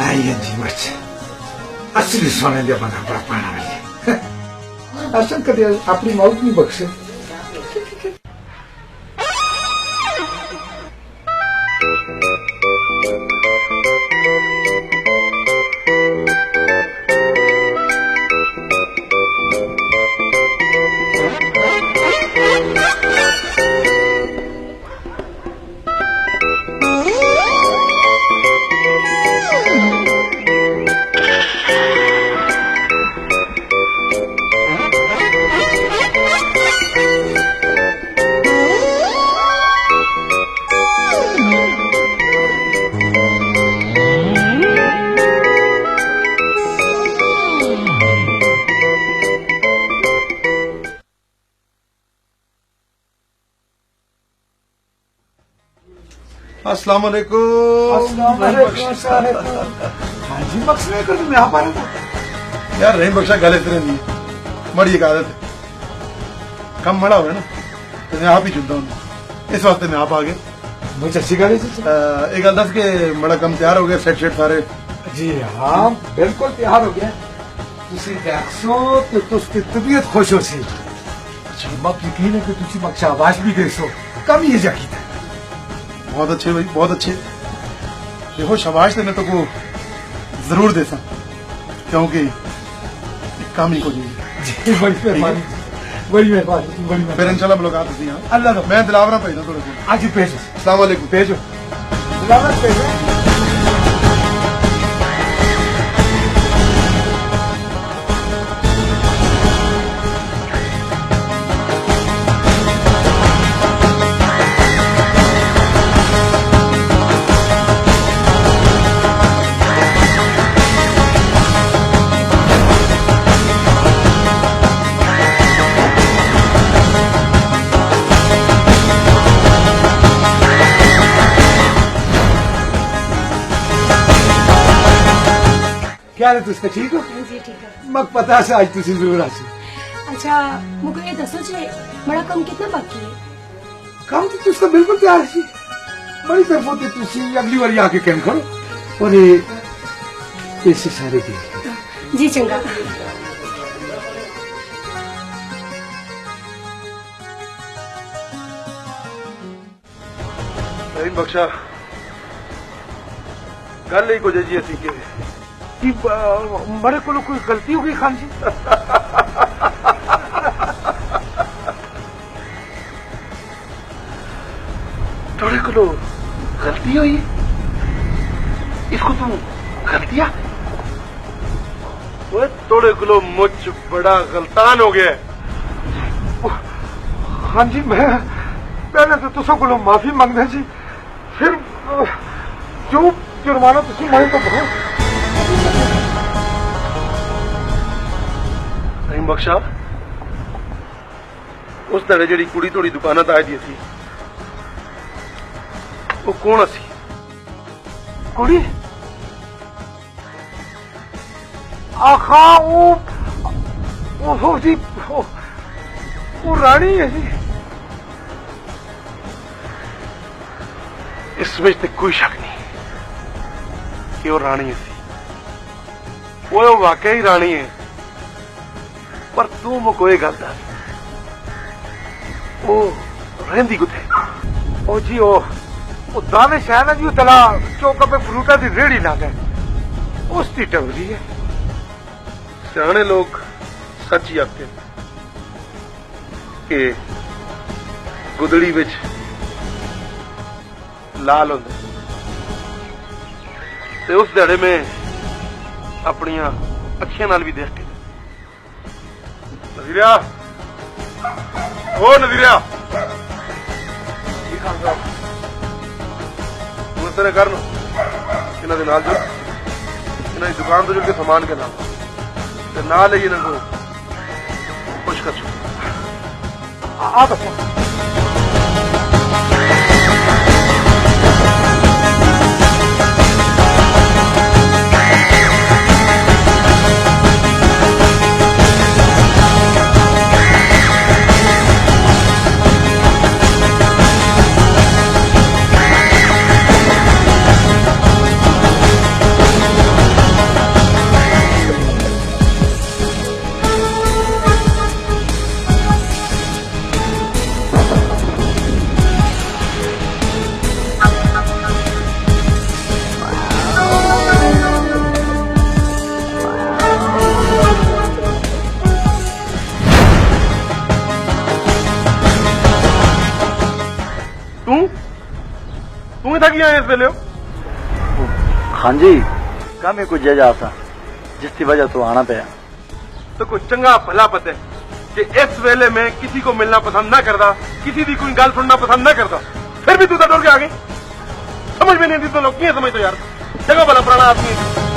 आइए जी बच्चे असली सोने दे बना बड़ा पाना वाली असन कदे अपनी मौत नहीं बख्शे अस्सलाम वालेकुम। हाँ जी बख्श नहीं कर तुम यहाँ पर यार रही बख्शा गले तेरे नहीं मड़ी एक आदत है कम मड़ा हुआ ना तो मैं आप ही चुनता हूँ इस वास्ते मैं आप आ गए मुझे अच्छी गाड़ी एक दस के बड़ा कम तैयार हो गया सेट शेट सारे जी हाँ बिल्कुल तैयार हो गया तुसी देखो तो तुझकी तबीयत खुश हो सी मक यकीन है कि तुसी मक शाबाश भी गई सो कम ये जाकी था बहुत अच्छे भाई बहुत अच्छे देखो शाबाश देने तो को जरूर देता क्योंकि काम ही को जी बड़ी मेहरबानी बड़ी मेहरबानी बड़ी फिर इंशाल्लाह मुलाकात होती है अल्लाह मैं दिलावरा भेजना थोड़े को आज ही भेजो अस्सलाम वालेकुम भेजो दिलावर भेजो क्या है तुझसे ठीक हो जी ठीक है मक पता से आज तुझे जरूर आसी अच्छा मुझे ये दसो जे बड़ा कम कितना बाकी है काम तो तुझका बिल्कुल तैयार है बड़ी तरफ होती तुझे अगली बार आके कैम करो और ये पैसे सारे दे जी चंगा रहीम बख्शा गल ही को जी असी के मेरे को कोई गलती होगी खान जी गलती हुई है, इसको तुम गलतियां। वो थोड़े किलो मुझ बड़ा गलतान हो गया। हाँ जी, मैं पहले तो तुसों को माफी मांगना जी, फिर जो जुर्माना तुसी मैं तो बहुत नहीं बख्शा। उस तरह जी कुड़ी थोड़ी दुकाना आई दी थी, वो कौन सी कुड़ी? आखा वो जी वो रानी है जी। इसमें तो कोई शक नहीं कि वो रानी है सी। वो वाकई रानी है, पर तू मुझे गल दस, वो रहंदी कुथे? ओ जी वो दानिश है ना जी, वो तला चौका पे फ्रूटा की रेहड़ी ला गए, उसकी टवरी है। सियाने लोग सच ही आखते कि गुदड़ी विच लाल होंदे, ते उस दिहाड़े में अपनियां अखियां नाल भी देख के। नजीरिया, ओ नजीरिया, तू इस तरह कर, इन्हां दे नाल जुड़, इन्हां दी दुकान तो जुड़ के सामान के नाल ते नाल ही इन्हां को खुश कर छो। आ बच्चा तू थक गया इस वेले? हाँ जी, काम ही कुछ जजा था जिसकी वजह तो आना पाया। तो कुछ चंगा भला पता है कि इस वेले में किसी को मिलना पसंद ना करता, किसी की कोई गल सुनना पसंद ना करता, फिर भी तू तो डर के आ गई। समझ में नहीं आती तो लोग क्या समझते यार, जगह भला पुराना आदमी।